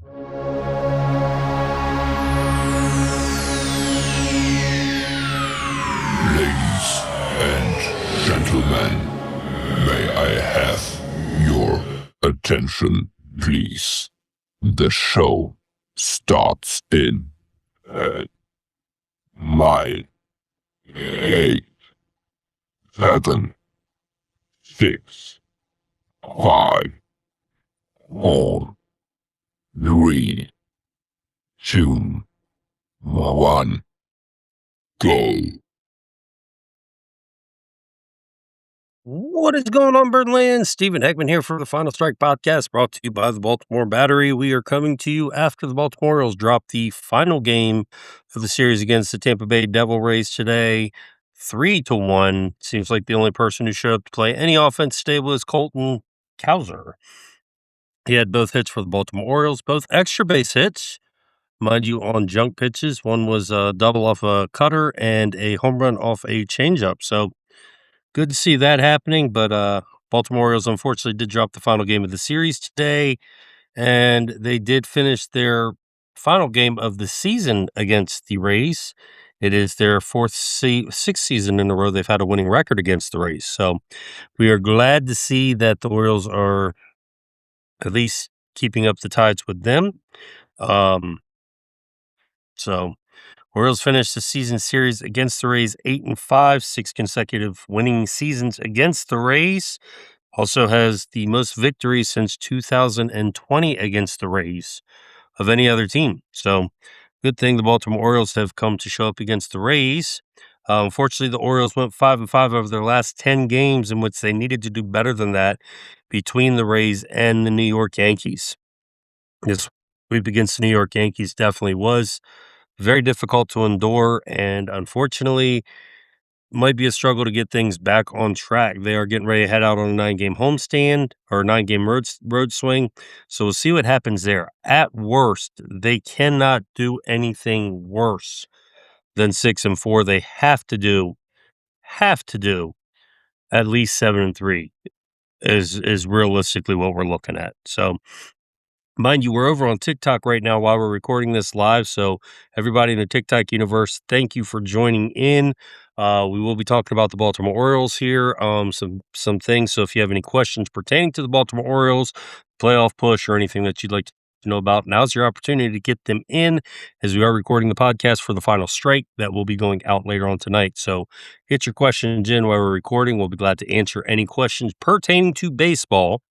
Ladies and gentlemen, may I have your attention, please? The show starts in 10, 9, 8, 7, 6, 5, 4, 3, 2, 1, go. What is going on, Birdland? Stephen Heckman here for the Final Strike podcast, brought to you by the Baltimore Battery. We are coming to you after the Baltimore Orioles dropped the final game of the series against the Tampa Bay Devil Rays today, 3-1. Seems like the only person who showed up to play any offense today was Colton Cowser. He had both hits for the Baltimore Orioles, both extra base hits, mind you, on junk pitches. One was a double off a cutter and a home run off a changeup. So good to see that happening, but Baltimore Orioles unfortunately did drop the final game of the series today, and they did finish their final game of the season against the Rays. It is their sixth season in a row they've had a winning record against the Rays. So we are glad to see that the Orioles are at least keeping up the tides with them. So Orioles finished the season series against the Rays 8-5, 6 consecutive winning seasons against the Rays. Also has the most victories since 2020 against the Rays of any other team. So good thing the Baltimore Orioles have come to show up against the Rays. Unfortunately, the Orioles went 5-5 over their last 10 games, in which they needed to do better than that between the Rays and the New York Yankees. This sweep against the New York Yankees definitely was very difficult to endure, and unfortunately, might be a struggle to get things back on track. They are getting ready to head out on a 9-game homestand or 9-game road swing, so we'll see what happens there. At worst, they cannot do anything worse than 6-4. They have to do at least 7-3 is realistically what we're looking at. So, mind you, we're over on TikTok right now while we're recording this live, so everybody in the TikTok universe, thank you for joining in. We will be talking about the Baltimore Orioles here, some things. So if you have any questions pertaining to the Baltimore Orioles, playoff push, or anything that you'd like to know about, now's your opportunity to get them in, as we are recording the podcast for the Final Strike that will be going out later on tonight. So get your questions in while we're recording. We'll be glad to answer any questions pertaining to baseball.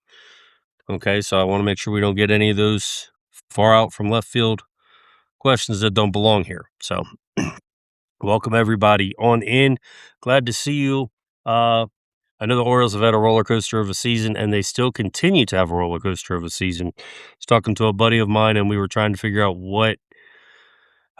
Okay, so I want to make sure we don't get any of those far out from left field questions that don't belong here. So welcome everybody on in. Glad to see you. I know the Orioles have had a roller coaster of a season, and they still continue to have a roller coaster of a season. I was talking to a buddy of mine, and we were trying to figure out what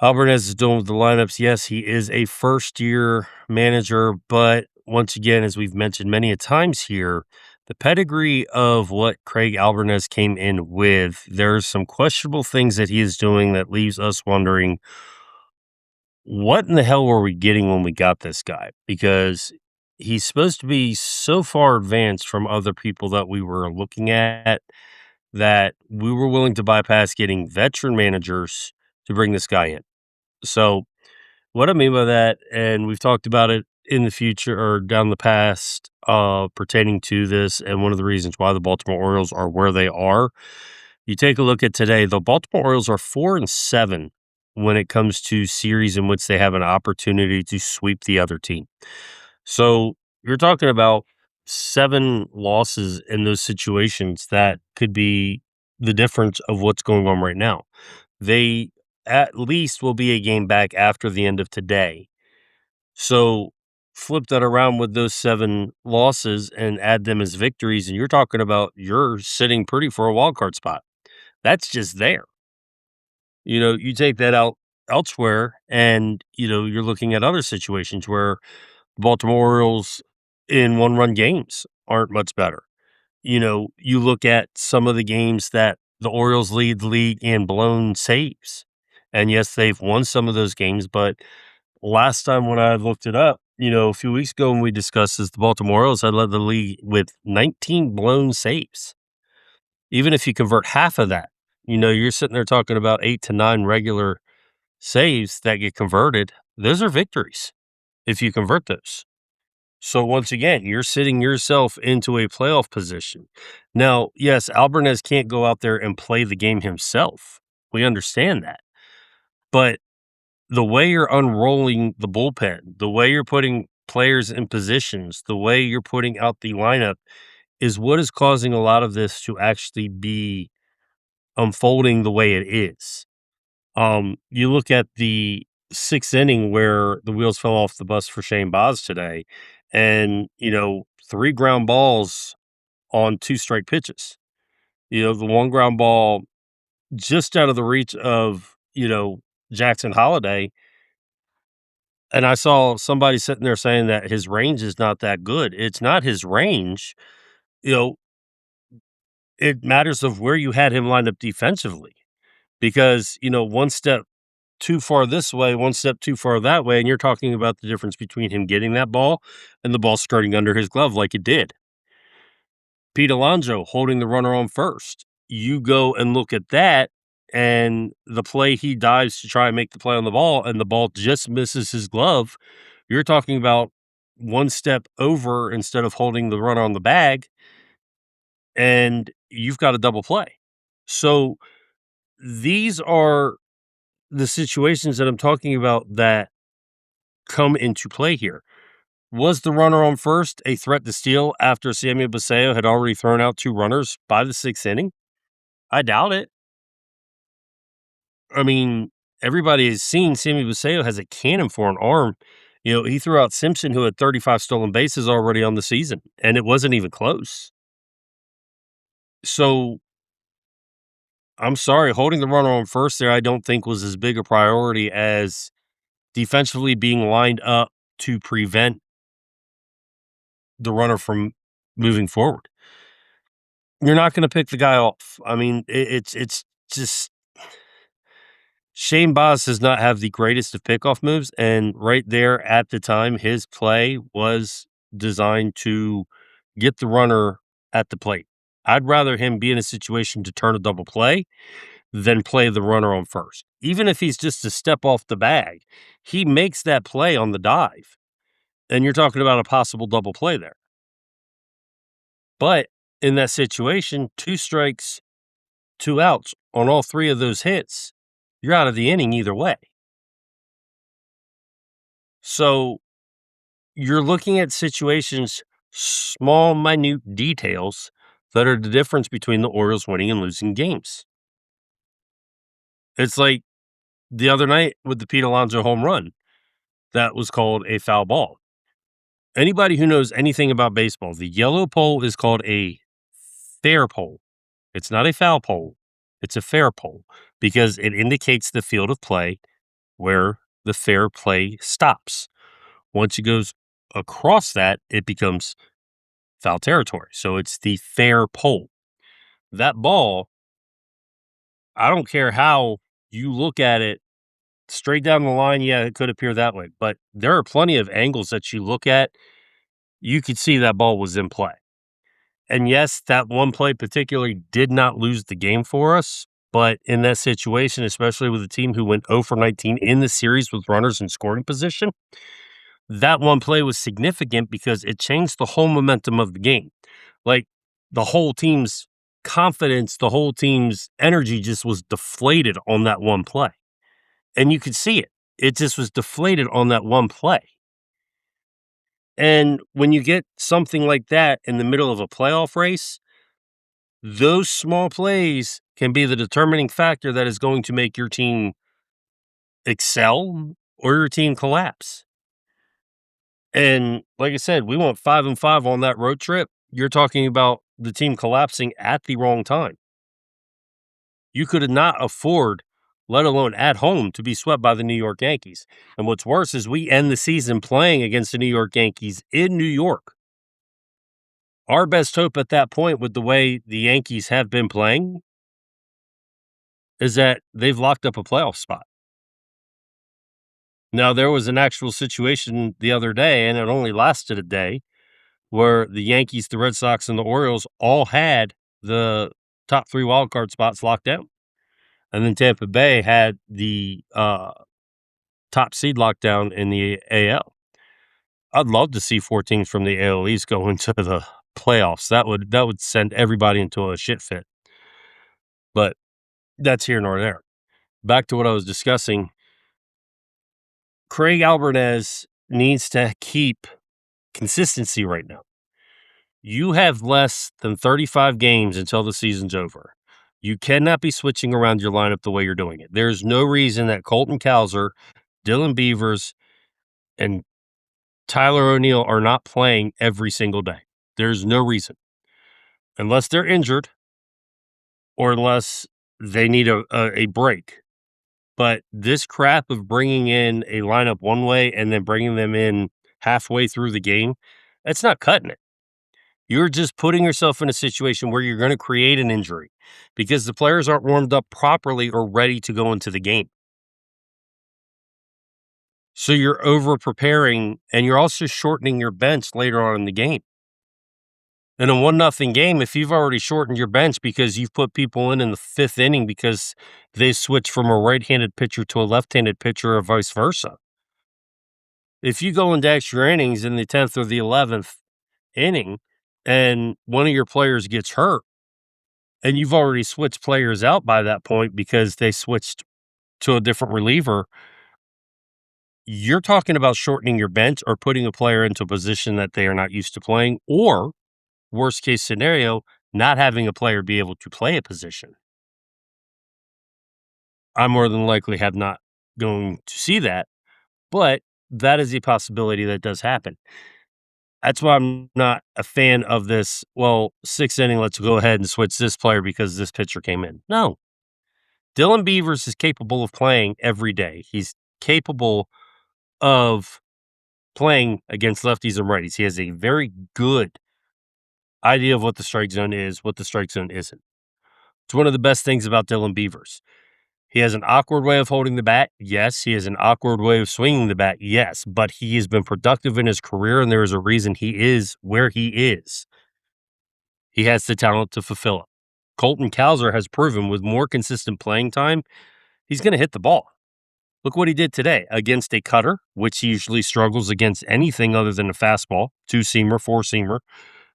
Alvarez is doing with the lineups. Yes, he is a first-year manager, but once again, as we've mentioned many a times here, the pedigree of what Craig Alvarez came in with, there's some questionable things that he is doing that leaves us wondering, what in the hell were we getting when we got this guy? Because he's supposed to be so far advanced from other people that we were looking at that we were willing to bypass getting veteran managers to bring this guy in. So what I mean by that, and we've talked about it in the future or down the past pertaining to this, and one of the reasons why the Baltimore Orioles are where they are, you take a look at today, the Baltimore Orioles are 4-7 when it comes to series in which they have an opportunity to sweep the other team. So you're talking about 7 losses in those situations that could be the difference of what's going on right now. They at least will be a game back after the end of today. So flip that around with those 7 losses and add them as victories, and you're talking about you're sitting pretty for a wild card spot. That's just there. You take that out elsewhere, and you're looking at other situations where the Baltimore Orioles in one-run games aren't much better. You look at some of the games that the Orioles lead the league in blown saves. And yes, they've won some of those games, but last time when I looked it up, a few weeks ago when we discussed this, the Baltimore Orioles had led the league with 19 blown saves. Even if you convert half of that, You're sitting there talking about 8 to 9 regular saves that get converted. Those are victories if you convert those. So once again, you're sitting yourself into a playoff position. Now, yes, Alvarez can't go out there and play the game himself. We understand that. But the way you're unrolling the bullpen, the way you're putting players in positions, the way you're putting out the lineup is what is causing a lot of this to actually be unfolding the way it is. You look at the 6th inning where the wheels fell off the bus for Shane Baz today, and, 3 ground balls on 2 strike pitches. The 1 ground ball just out of the reach of, Jackson Holiday, and I saw somebody sitting there saying that his range is not that good. It's not his range, you know, it matters of where you had him lined up defensively because, one step too far this way, one step too far that way, and you're talking about the difference between him getting that ball and the ball skirting under his glove like it did. Pete Alonso holding the runner on first. You go and look at that, and the play he dives to try and make the play on the ball, and the ball just misses his glove. You're talking about one step over instead of holding the runner on the bag, and you've got a double play. So these are the situations that I'm talking about that come into play here. Was the runner on first a threat to steal after Samuel Basallo had already thrown out 2 runners by the 6th inning? I doubt it. I mean, everybody has seen Sammy Basallo has a cannon for an arm. He threw out Simpson, who had 35 stolen bases already on the season, and it wasn't even close. So, I'm sorry, holding the runner on first there, I don't think was as big a priority as defensively being lined up to prevent the runner from moving forward. You're not gonna pick the guy off. I mean, it's just Shane Baz does not have the greatest of pickoff moves, and right there at the time, his play was designed to get the runner at the plate. I'd rather him be in a situation to turn a double play than play the runner on first. Even if he's just a step off the bag, he makes that play on the dive, and you're talking about a possible double play there. But in that situation, 2 strikes, 2 outs on all 3 of those hits, you're out of the inning either way. So you're looking at situations, small, minute details that are the difference between the Orioles winning and losing games. It's like the other night with the Pete Alonso home run that was called a foul ball. Anybody who knows anything about baseball, the yellow pole is called a fair pole. It's not a foul pole. It's a fair pole because it indicates the field of play where the fair play stops. Once it goes across that, it becomes foul territory. So it's the fair pole. That ball, I don't care how you look at it straight down the line. Yeah, it could appear that way, but there are plenty of angles that you look at. You could see that ball was in play. And yes, that one play particularly did not lose the game for us. But in that situation, especially with a team who went 0 for 19 in the series with runners in scoring position, that one play was significant because it changed the whole momentum of the game. Like the whole team's confidence, the whole team's energy just was deflated on that one play. And you could see it. It just was deflated on that one play. And when you get something like that in the middle of a playoff race, those small plays can be the determining factor that is going to make your team excel or your team collapse. And like I said, we went 5-5 on that road trip. You're talking about the team collapsing at the wrong time. You could not afford, let alone at home, to be swept by the New York Yankees. And what's worse is we end the season playing against the New York Yankees in New York. Our best hope at that point, with the way the Yankees have been playing, is that they've locked up a playoff spot. Now, there was an actual situation the other day, and it only lasted a day, where the Yankees, the Red Sox, and the Orioles all had the top 3 wildcard spots locked down. And then Tampa Bay had the top seed lockdown in the AL. I'd love to see 4 teams from the AL East go into the playoffs. That would send everybody into a shit fit. But that's here nor there. Back to what I was discussing. Craig Albertez needs to keep consistency right now. You have less than 35 games until the season's over. You cannot be switching around your lineup the way you're doing it. There's no reason that Colton Cowser, Dylan Beavers, and Tyler O'Neill are not playing every single day. There's no reason. Unless they're injured or unless they need a break. But this crap of bringing in a lineup one way and then bringing them in halfway through the game, that's not cutting it. You're just putting yourself in a situation where you're going to create an injury because the players aren't warmed up properly or ready to go into the game. So you're over preparing and you're also shortening your bench later on in the game. In a 1-0 game, if you've already shortened your bench because you've put people in the 5th inning because they switched from a right-handed pitcher to a left-handed pitcher or vice versa. If you go into extra innings in the 10th or the 11th inning and one of your players gets hurt and you've already switched players out by that point because they switched to a different reliever, you're talking about shortening your bench or putting a player into a position that they are not used to playing, or worst case scenario, not having a player be able to play a position. I more than likely have not going to see that, but that is a possibility that does happen. That's why I'm not a fan of this, well, 6th inning, let's go ahead and switch this player because this pitcher came in. No. Dylan Beavers is capable of playing every day. He's capable of playing against lefties and righties. He has a very good idea of what the strike zone is, what the strike zone isn't. It's one of the best things about Dylan Beavers. He has an awkward way of holding the bat. Yes. He has an awkward way of swinging the bat. Yes. But he has been productive in his career, and there is a reason he is where he is. He has the talent to fulfill it. Colton Cowser has proven with more consistent playing time, he's going to hit the ball. Look what he did today against a cutter, which he usually struggles against anything other than a fastball, 2-seamer, 4-seamer.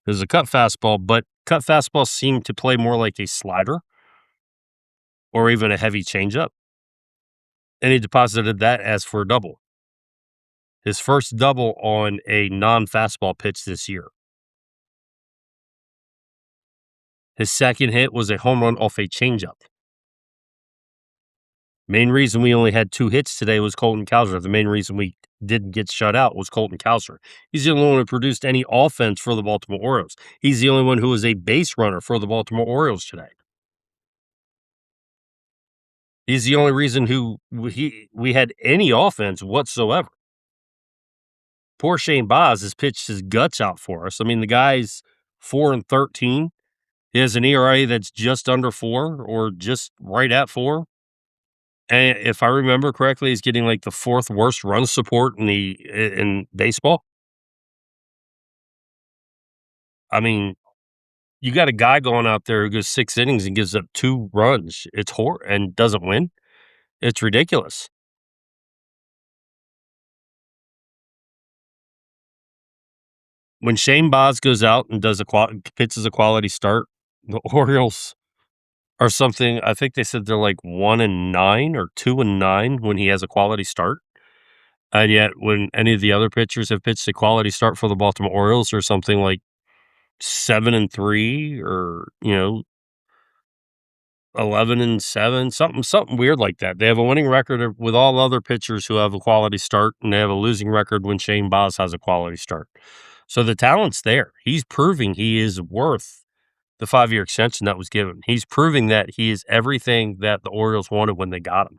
There's a cut fastball, but cut fastballs seem to play more like a slider or even a heavy changeup. And he deposited that as for a double. His first double on a non-fastball pitch this year. His second hit was a home run off a changeup. Main reason we only had 2 hits today was Colton Cowser. The main reason we didn't get shut out was Colton Cowser. He's the only one who produced any offense for the Baltimore Orioles. He's the only one who was a base runner for the Baltimore Orioles today. He's the only reason we had any offense whatsoever. Poor Shane Baz has pitched his guts out for us. I mean, the guy's 4-13. He has an ERA that's just under 4 or just right at 4. And if I remember correctly, he's getting like the 4th worst run support in baseball. I mean, you got a guy going out there who goes 6 innings and gives up 2 runs. It's and doesn't win. It's ridiculous. When Shane Baz goes out and pitches a quality start, the Orioles are something. I think they said they're like 1-9 or 2-9 when he has a quality start. And yet, when any of the other pitchers have pitched a quality start for the Baltimore Orioles, or something like 7-3, or 11-7, something weird like that. They have a winning record with all other pitchers who have a quality start, and they have a losing record when Shane Baz has a quality start. So the talent's there. He's proving he is worth the 5-year extension that was given. He's proving that he is everything that the Orioles wanted when they got him.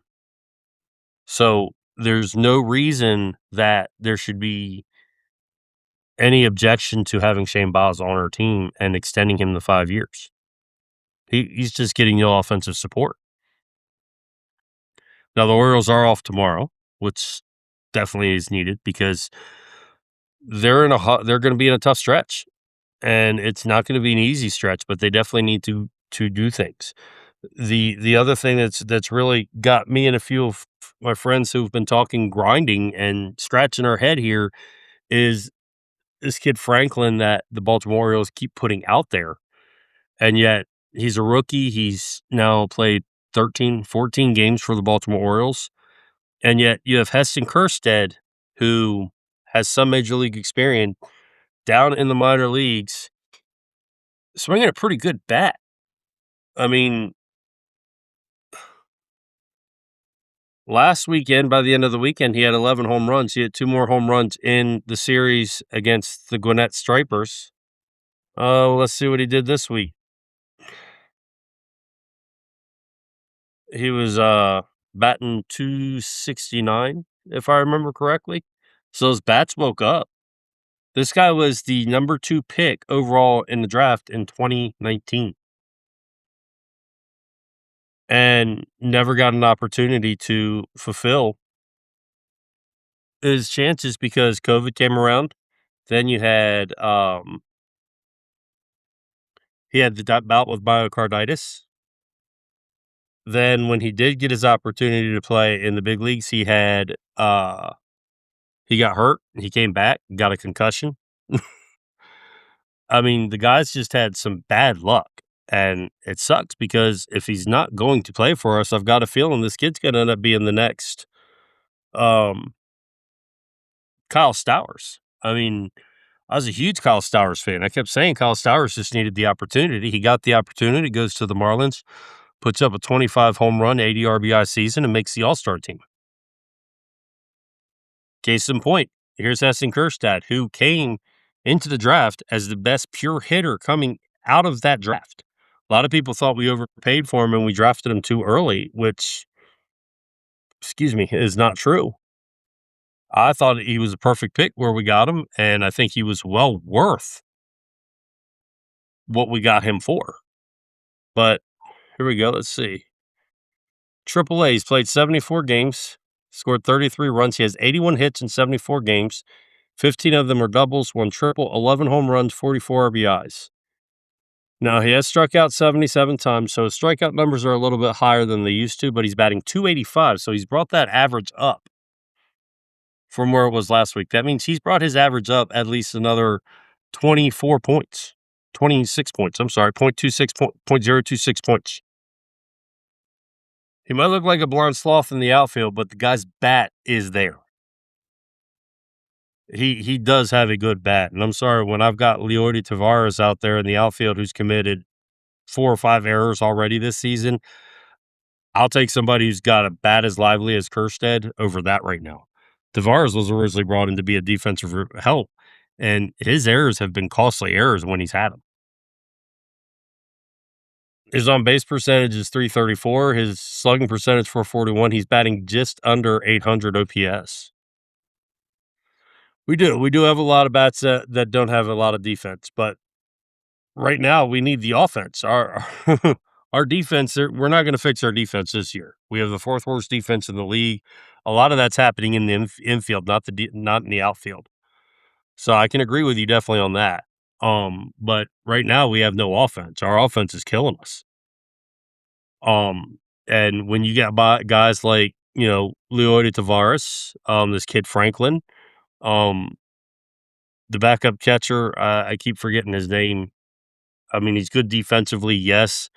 So there's no reason that there should be any objection to having Shane Baz on our team and extending him to 5 years. He's just getting no offensive support. Now, the Orioles are off tomorrow, which definitely is needed because they're going to be in a tough stretch, and it's not going to be an easy stretch, but they definitely need to do things. The other thing that's really got me and a few of my friends who've been talking grinding and scratching our head here is this kid Franklin that the Baltimore Orioles keep putting out there, and yet he's a rookie. He's now played 13, 14 games for the Baltimore Orioles, and yet you have Heston Kjerstad, who has some major league experience down in the minor leagues, swinging a pretty good bat. I mean, last weekend, by the end of the weekend, he had 11 home runs. He had 2 more home runs in the series against the Gwinnett Stripers. Let's see what he did this week. He was, batting .269, if I remember correctly. So his bats woke up. This guy was the number 2 pick overall in the draft in 2019 and never got an opportunity to fulfill his chances because COVID came around. Then you had, he had the bout with myocarditis. Then when he did get his opportunity to play in the big leagues, he got hurt. He came back, got a concussion. I mean, the guy's just had some bad luck, and it sucks because if he's not going to play for us, I've got a feeling this kid's gonna end up being the next, um, Kyle Stowers. I mean, I was a huge Kyle Stowers fan. I kept saying Kyle Stowers just needed the opportunity. He got the opportunity, goes to the Marlins, puts up a 25 home run, 80 RBI season, and makes the All-Star team. Case in point, here's Heston Kjerstad, who came into the draft as the best pure hitter coming out of that draft. A lot of people thought we overpaid for him and we drafted him too early, which, excuse me, is not true. I thought he was a perfect pick where we got him, and I think he was well worth what we got him for. But here we go. Let's see. Triple A, he's played 74 games, scored 33 runs. He has 81 hits in 74 games. 15 of them are doubles, 1 triple, 11 home runs, 44 RBIs. Now, he has struck out 77 times, so his strikeout numbers are a little bit higher than they used to, but he's batting .285, so he's brought that average up from where it was last week. That means he's brought his average up at least another 24 points. 26 points, I'm sorry, .026 points. He might look like a blonde sloth in the outfield, but the guy's bat is there. He does have a good bat, and I'm sorry, when I've got Leody Taveras out there in the outfield who's committed 4 or 5 errors already this season, I'll take somebody who's got a bat as lively as Kjerstad over that right now. Taveras was originally brought in to be a defensive help, and his errors have been costly errors when he's had them. His on-base percentage is .334, his slugging percentage .441, he's batting just under 800 OPS. We do have a lot of bats that don't have a lot of defense, but right now we need the offense. Our defense, we're not gonna fix our defense this year. We have the 4th worst defense in the league. A lot of that's happening in the infield, not in the outfield. So I can agree with you definitely on that. But right now we have no offense. Our offense is killing us. And when you got guys like, Leody Taveras, this kid Franklin, um, the backup catcher, I keep forgetting his name. I mean, he's good defensively, yes,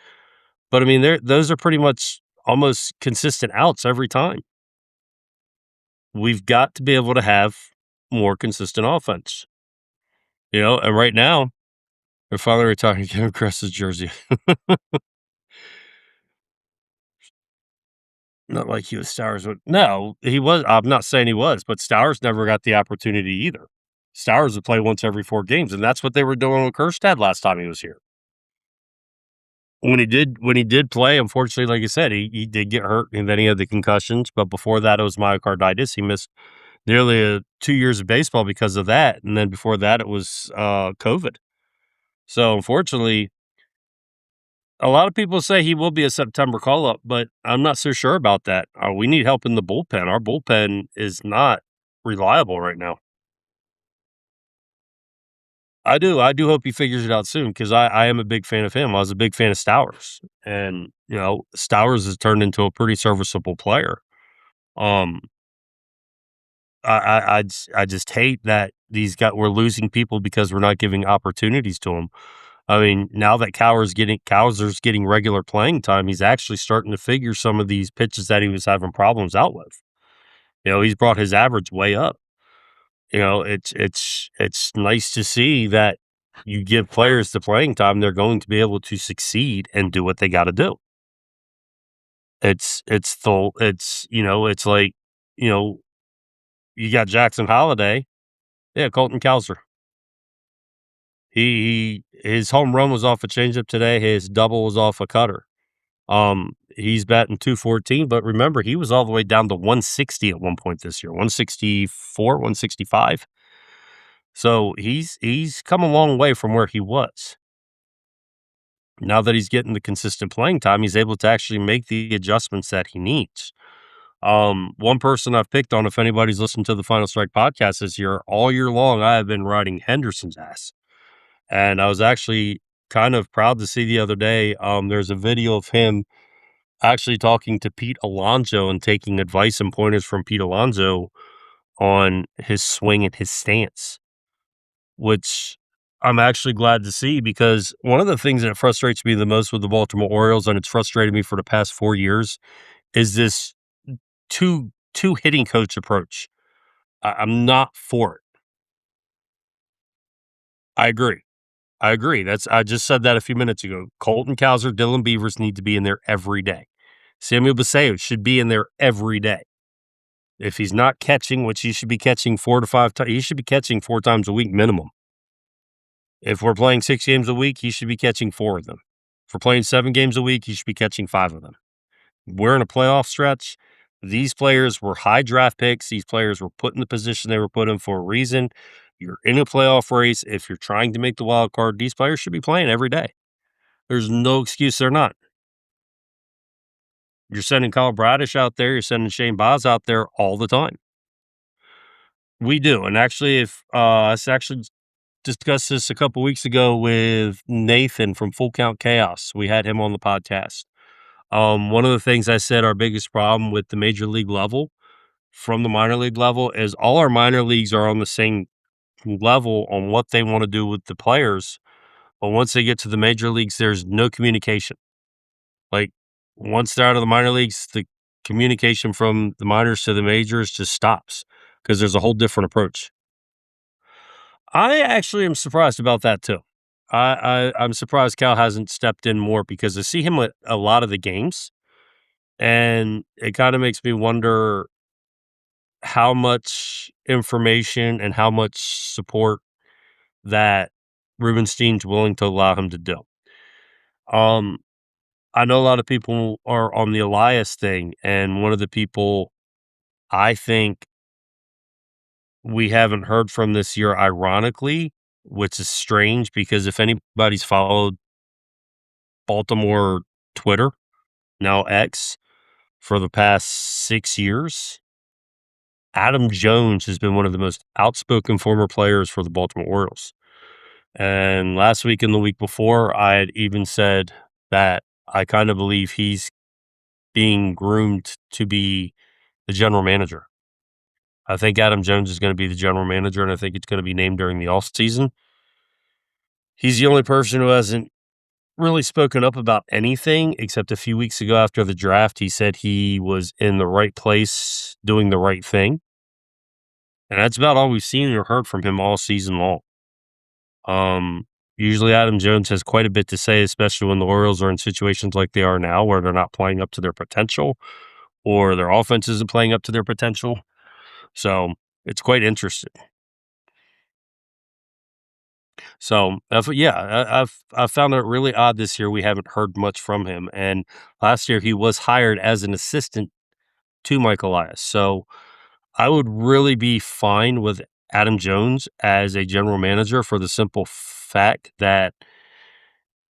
but I mean, those are pretty much almost consistent outs every time. We've got to be able to have more consistent offense, and right now, they're finally retiring Kevin Kress's jersey. Not like he was Stowers. No, he was. I'm not saying he was, but Stowers never got the opportunity either. Stowers would play once every 4 games, and that's what they were doing with Kjerstad last time he was here. When he did play, unfortunately, like I said, he did get hurt, and then he had the concussions, but before that, it was myocarditis. He missed nearly 2 years of baseball because of that, and then before that, it was, COVID. So, unfortunately, a lot of people say he will be a September call-up, but I'm not so sure about that. We need help in the bullpen. Our bullpen is not reliable right now. I do. I do hope he figures it out soon because I am a big fan of him. I was a big fan of Stowers, and Stowers has turned into a pretty serviceable player. Um, I just hate that we're losing people because we're not giving opportunities to them. I mean, now that Cowser's getting regular playing time, he's actually starting to figure some of these pitches that he was having problems out with. He's brought his average way up. It's nice to see that you give players the playing time, they're going to be able to succeed and do what they got to do. It's like, you know, you got Jackson Holiday, yeah, Colton Cowser. His home run was off a changeup today. His double was off a cutter. He's batting 214, but remember he was all the way down to 160 at one point this year, 164, 165. So he's come a long way from where he was. Now that he's getting the consistent playing time, he's able to actually make the adjustments that he needs. One person I've picked on, if anybody's listened to the Final Strike podcast this year, all year long, I have been riding Henderson's ass. And I was actually kind of proud to see the other day, there's a video of him actually talking to Pete Alonso and taking advice and pointers from Pete Alonso on his swing and his stance, which I'm actually glad to see because one of the things that frustrates me the most with the Baltimore Orioles, and it's frustrated me for the past 4 years, is this two hitting coach approach. I'm not for it. I agree. I agree. I just said that a few minutes ago. Colton Cowser, Dylan Beavers need to be in there every day. Samuel Basallo should be in there every day. If he's not catching, which he should be catching 4 to 5 times, he should be catching 4 times a week minimum. If we're playing 6 games a week, he should be catching 4 of them. If we're playing 7 games a week, he should be catching 5 of them. We're in a playoff stretch. These players were high draft picks. These players were put in the position they were put in for a reason. You're in a playoff race. If you're trying to make the wild card, these players should be playing every day. There's no excuse they're not. You're sending Kyle Bradish out there. You're sending Shane Baz out there all the time. We do. And actually, if I actually discussed this a couple weeks ago with Nathan from Full Count Chaos. We had him on the podcast. One of the things I said our biggest problem with the major league level from the minor league level is all our minor leagues are on the same level on what they want to do with the players. But once they get to the major leagues, there's no communication. Like once they're out of the minor leagues, the communication from the minors to the majors just stops because there's a whole different approach. I actually am surprised about that too. I'm surprised Cal hasn't stepped in more because I see him at a lot of the games, and it kind of makes me wonder how much information and how much support that Rubenstein's willing to allow him to do. Um, I know a lot of people are on the Elias thing, and one of the people I think we haven't heard from this year, ironically, which is strange because if anybody's followed Baltimore Twitter, now X, for the past 6 years, Adam Jones has been one of the most outspoken former players for the Baltimore Orioles. And last week and the week before, I had even said that I kind of believe he's being groomed to be the general manager. I think Adam Jones is going to be the general manager, and I think it's going to be named during the offseason. He's the only person who hasn't really spoken up about anything except a few weeks ago after the draft. He said he was in the right place doing the right thing. And that's about all we've seen or heard from him all season long. Usually Adam Jones has quite a bit to say, especially when the Orioles are in situations like they are now where they're not playing up to their potential or their offense isn't playing up to their potential. So it's quite interesting. So, I've found it really odd this year we haven't heard much from him, and last year he was hired as an assistant to Mike Elias. So, I would really be fine with Adam Jones as a general manager for the simple fact that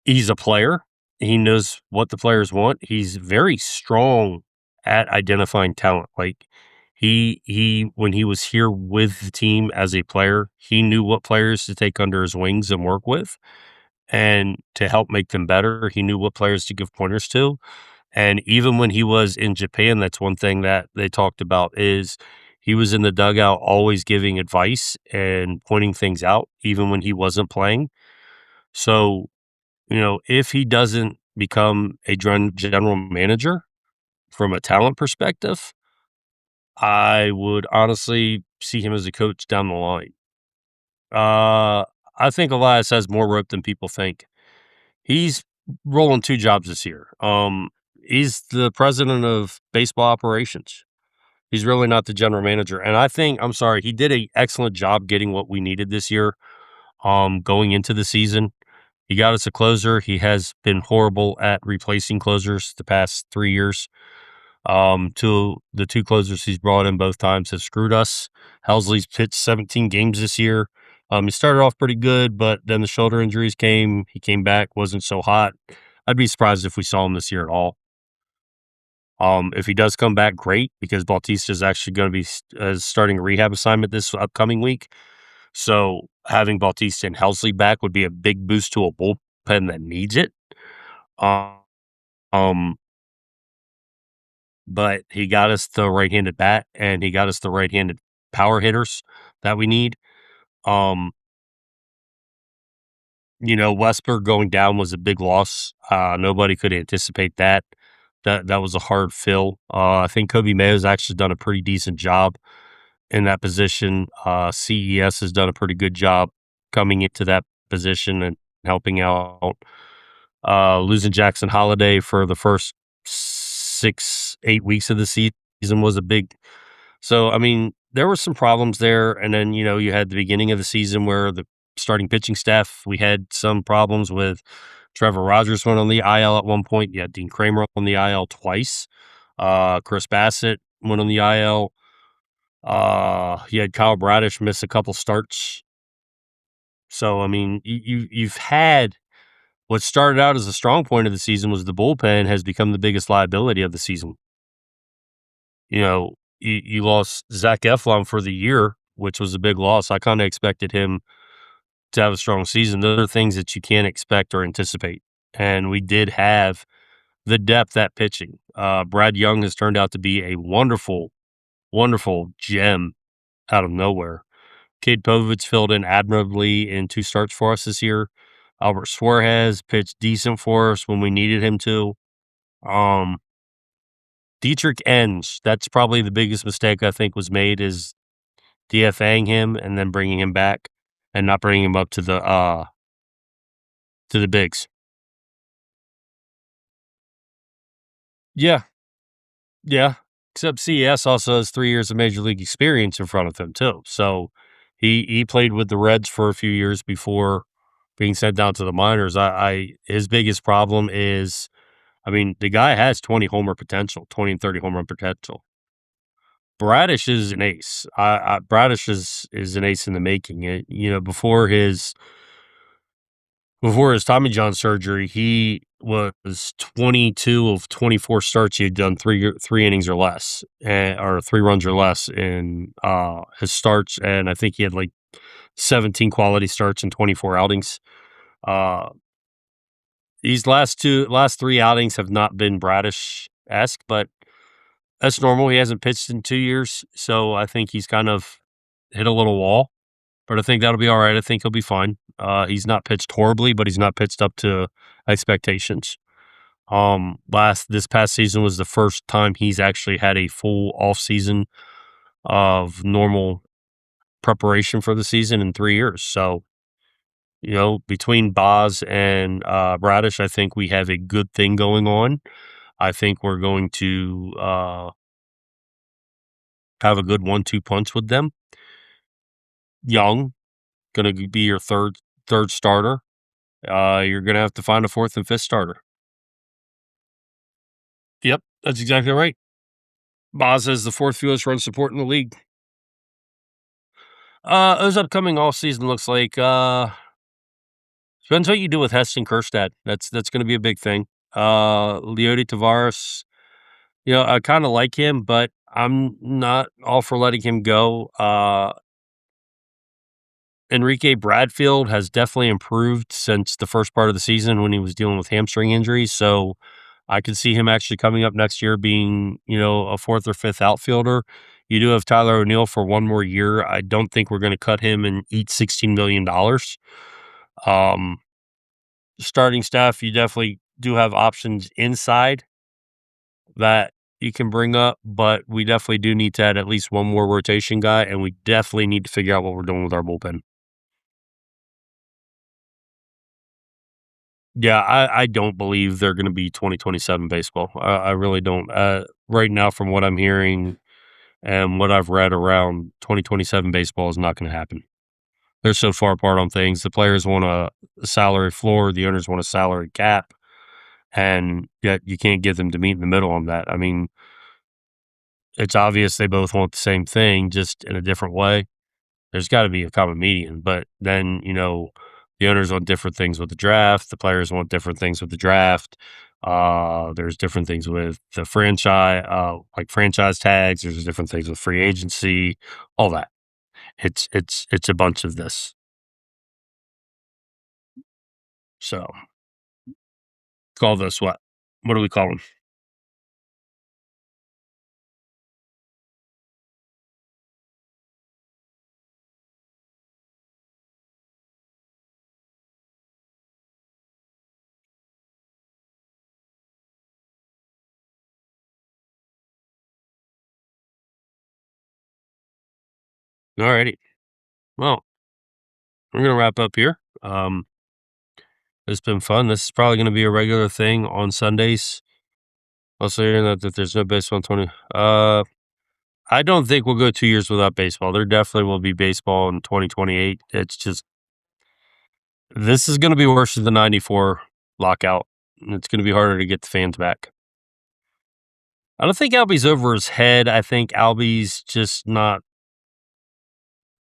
he's a player. He knows what the players want. He's very strong at identifying talent. Like He when he was here with the team as a player, he knew what players to take under his wings and work with, and to help make them better. He knew what players to give pointers to. And even when he was in Japan, that's one thing that they talked about is he was in the dugout always giving advice and pointing things out, even when he wasn't playing. So, if he doesn't become a general manager from a talent perspective, I would honestly see him as a coach down the line. I think Elias has more rope than people think. He's rolling 2 jobs this year. He's the president of baseball operations. He's really not the general manager, and I'm sorry, he did a excellent job getting what we needed this year, going into the season. He got us a closer. He has been horrible at replacing closers the past 3 years. The 2 closers he's brought in both times have screwed us. Helsley's pitched 17 games this year. He started off pretty good, but then the shoulder injuries came. He came back, wasn't so hot. I'd be surprised if we saw him this year at all. If he does come back, great, because Bautista is actually going to be starting a rehab assignment this upcoming week. So having Bautista and Helsley back would be a big boost to a bullpen that needs it. Um, um, but he got us the right-handed bat, and he got us the right-handed power hitters that we need. Um, Westberg going down was a big loss. Nobody could anticipate that. That was a hard fill. I think Kobe Mayo's actually done a pretty decent job in that position. CES has done a pretty good job coming into that position and helping out. Losing Jackson Holiday for the first 6, 8 weeks of the season was a big. So, I mean, there were some problems there, and then, you had the beginning of the season where the starting pitching staff, we had some problems with. Trevor Rogers went on the IL at one point. You had Dean Kramer on the IL twice. Chris Bassett went on the IL. You had Kyle Bradish miss a couple starts. So, I mean, you've had what started out as a strong point of the season was the bullpen has become the biggest liability of the season. You lost Zach Eflin for the year, which was a big loss. I kind of expected him to have a strong season. Those are things that you can't expect or anticipate. And we did have the depth at pitching. Brad Young has turned out to be a wonderful, wonderful gem out of nowhere. Cade Povich filled in admirably in 2 starts for us this year. Albert Suarez pitched decent for us when we needed him to. Um, Dietrich Enns, that's probably the biggest mistake I think was made is DFAing him and then bringing him back and not bringing him up to the bigs. Yeah, yeah. Except CES also has 3 years of major league experience in front of him too. So he played with the Reds for a few years before being sent down to the minors. I his biggest problem is, I mean, the guy has 20 homer potential, 20 and 30 home run potential. Bradish is an ace. Bradish is an ace in the making. Before his Tommy John surgery, he was 22 of 24 starts. He had done three innings or less, or 3 runs or less in his starts, and I think he had like 17 quality starts in 24 outings. Uh, these last 3 outings have not been Bradish esque, but that's normal. He hasn't pitched in 2 years, so I think he's kind of hit a little wall. But I think that'll be all right. I think he'll be fine. He's not pitched horribly, but he's not pitched up to expectations. This past season was the first time he's actually had a full off season of normal preparation for the season in 3 years. So, between Boz and Bradish, I think we have a good thing going on. I think we're going to have a good 1-2 punch with them. Young, going to be your third starter. You're going to have to find a 4th and 5th starter. Yep, that's exactly right. Boz has the 4th fewest run support in the league. His upcoming off season looks like depends what you do with Heston Kjerstad. That's going to be a big thing. Leody Tavares, I kind of like him, but I'm not all for letting him go. Enrique Bradfield has definitely improved since the first part of the season when he was dealing with hamstring injuries. So I could see him actually coming up next year being, a fourth or fifth outfielder. You do have Tyler O'Neill for one more year. I don't think we're going to cut him and eat $16 million. Um, Starting staff, you definitely do have options inside that you can bring up, but we definitely do need to add at least one more rotation guy, and we definitely need to figure out what we're doing with our bullpen. Yeah, I don't believe they're gonna be 2027 baseball. I really don't. Right now, from what I'm hearing and what I've read around, 2027 baseball is not gonna happen. They're so far apart on things. The players want a salary floor, the owners want a salary cap, and yet you can't get them to meet in the middle on that. I mean, it's obvious they both want the same thing, just in a different way. There's gotta be a common median, but then, the owners want different things with the draft, the players want different things with the draft. There's different things with the franchise, like franchise tags, there's different things with free agency, all that. It's a bunch of this. So, call this what? What do we call them? Alrighty. Well, we're gonna wrap up here. It's been fun. This is probably gonna be a regular thing on Sundays. Also hearing that there's no baseball in 20 I don't think we'll go 2 years without baseball. There definitely will be baseball in 2028. It's just this is gonna be worse than the '94 lockout. It's gonna be harder to get the fans back. I don't think Albie's over his head. I think Albie's just not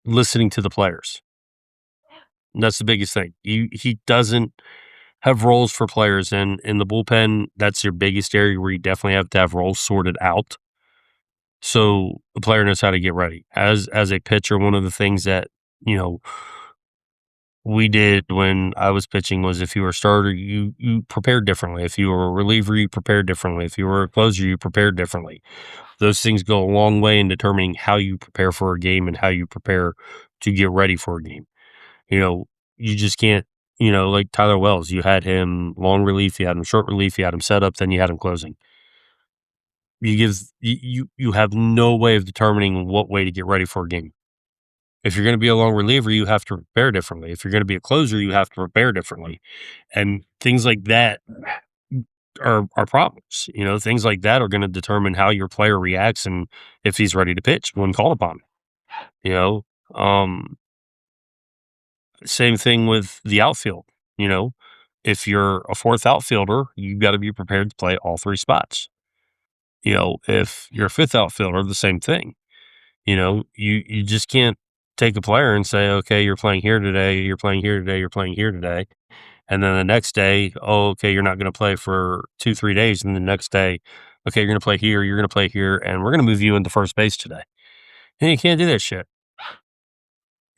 listening to the players. And that's the biggest thing. He doesn't have roles for players, and in the bullpen, that's your biggest area where you definitely have to have roles sorted out. So the player knows how to get ready. As a pitcher, one of the things that, you know, we did when I was pitching was if you were a starter, you prepared differently. If you were a reliever, you prepared differently. If you were a closer, you prepared differently. Those things go a long way in determining how you prepare for a game and how you prepare to get ready for a game. You know, you just can't, like Tyler Wells, you had him long relief, you had him short relief, you had him setup, then you had him closing. You have no way of determining what way to get ready for a game. If you're going to be a long reliever, you have to prepare differently. If you're going to be a closer, you have to prepare differently. And things like that are problems. Things like that are going to determine how your player reacts and if he's ready to pitch when called upon. You know, um, Same thing with the outfield. You know, if you're a fourth outfielder, you've got to be prepared to play all three spots. If you're a fifth outfielder, the same thing. You just can't take a player and say, okay, you're playing here today, you're playing here today, you're playing here today. And then the next day, oh, okay, you're not going to play for 2, 3 days. And the next day, okay, you're going to play here, you're going to play here, and we're going to move you into first base today. And you can't do that shit.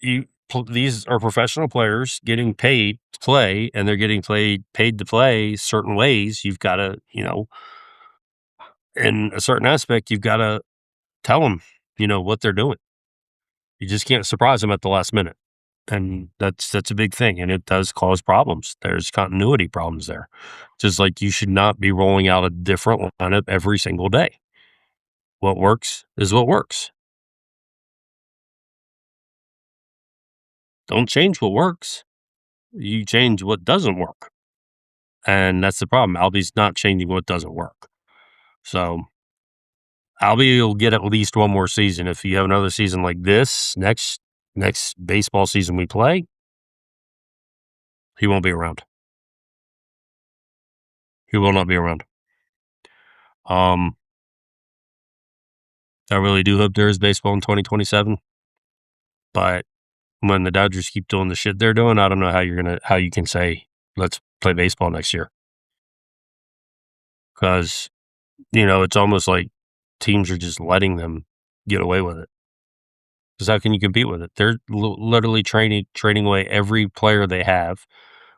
These are professional players getting paid to play, and they're getting paid to play certain ways. You've got to, in a certain aspect, you've got to tell them, what they're doing. You just can't surprise them at the last minute. And that's a big thing, and it does cause problems. There's continuity problems there. Just like you should not be rolling out a different lineup every single day. What works is what works. Don't change what works. You change what doesn't work. And that's the problem. Albie's not changing what doesn't work. So Albie will get at least one more season. If you have another season like this, next baseball season we play, he won't be around. He will not be around. Um, I really do hope there is baseball in 2027. But when the Dodgers keep doing the shit they're doing, I don't know how you can say, "Let's play baseball next year," because it's almost like teams are just letting them get away with it. Because how can you compete with it? They're literally trading away every player they have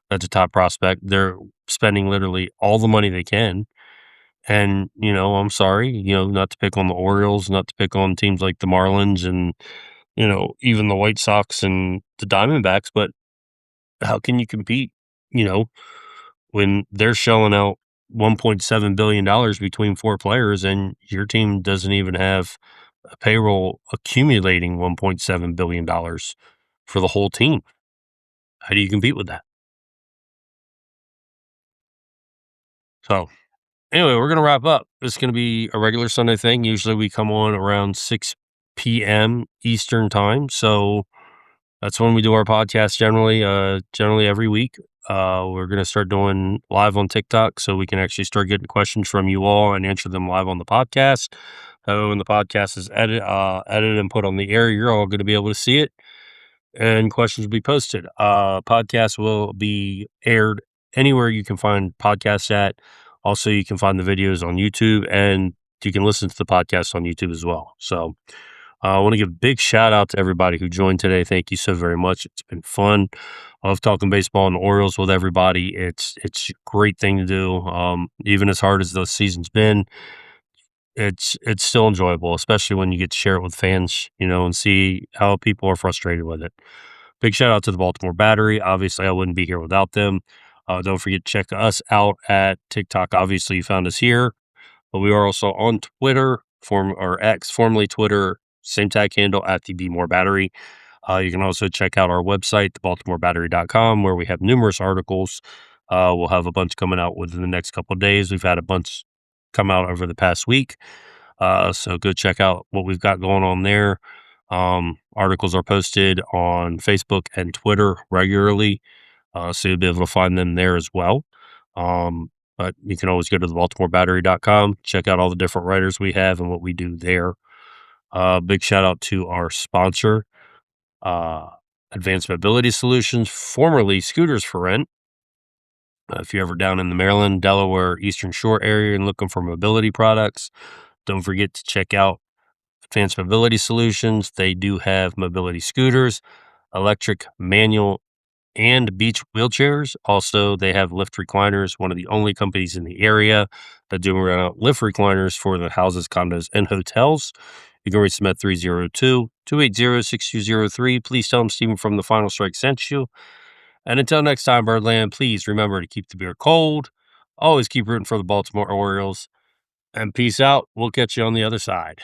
that's a top prospect. They're spending literally all the money they can. And, I'm sorry, not to pick on the Orioles, not to pick on teams like the Marlins and, even the White Sox and the Diamondbacks, but how can you compete, you know, when they're shelling out $1.7 billion between four players and your team doesn't even have a payroll accumulating $1.7 billion for the whole team? How do you compete with that? So anyway, we're gonna wrap up. It's gonna be a regular Sunday thing. Usually we come on around 6 p.m. Eastern time. So that's when we do our podcast generally every week. We're gonna start doing live on TikTok so we can actually start getting questions from you all and answer them live on the podcast. When the podcast is edited and put on the air, you're all gonna be able to see it and questions will be posted. Podcast will be aired anywhere you can find podcasts at. Also, you can find the videos on YouTube and you can listen to the podcast on YouTube as well. So, I want to give a big shout out to everybody who joined today. Thank you so very much. It's been fun. I love talking baseball and the Orioles with everybody. It's a great thing to do. Even as hard as the season's been, it's still enjoyable, especially when you get to share it with fans, and see how people are frustrated with it. Big shout out to the Baltimore Battery. Obviously, I wouldn't be here without them. Don't forget to check us out at TikTok. Obviously, you found us here, but we are also on Twitter, or X, formerly Twitter, same tag handle at the Be More Battery. You can also check out our website, thebaltimorebattery.com, where we have numerous articles. We'll have a bunch coming out within the next couple of days. We've had a bunch come out over the past week. So go check out what we've got going on there. Articles are posted on Facebook and Twitter regularly, so you'll be able to find them there as well. But you can always go to thebaltimorebattery.com, check out all the different writers we have and what we do there. Big shout out to our sponsor, uh, Advanced Mobility Solutions, formerly Scooters for Rent. If you're ever down in the Maryland, Delaware, Eastern Shore area and looking for mobility products, don't forget to check out Advanced Mobility Solutions. They do have mobility scooters, electric, manual, and beach wheelchairs. Also, they have lift recliners, one of the only companies in the area that do lift recliners for the houses, condos, and hotels. You can reach them at 302-280-6203. Please tell them Stephen from the Final Strike sent you. And until next time, Birdland, please remember to keep the beer cold. Always keep rooting for the Baltimore Orioles. And peace out. We'll catch you on the other side.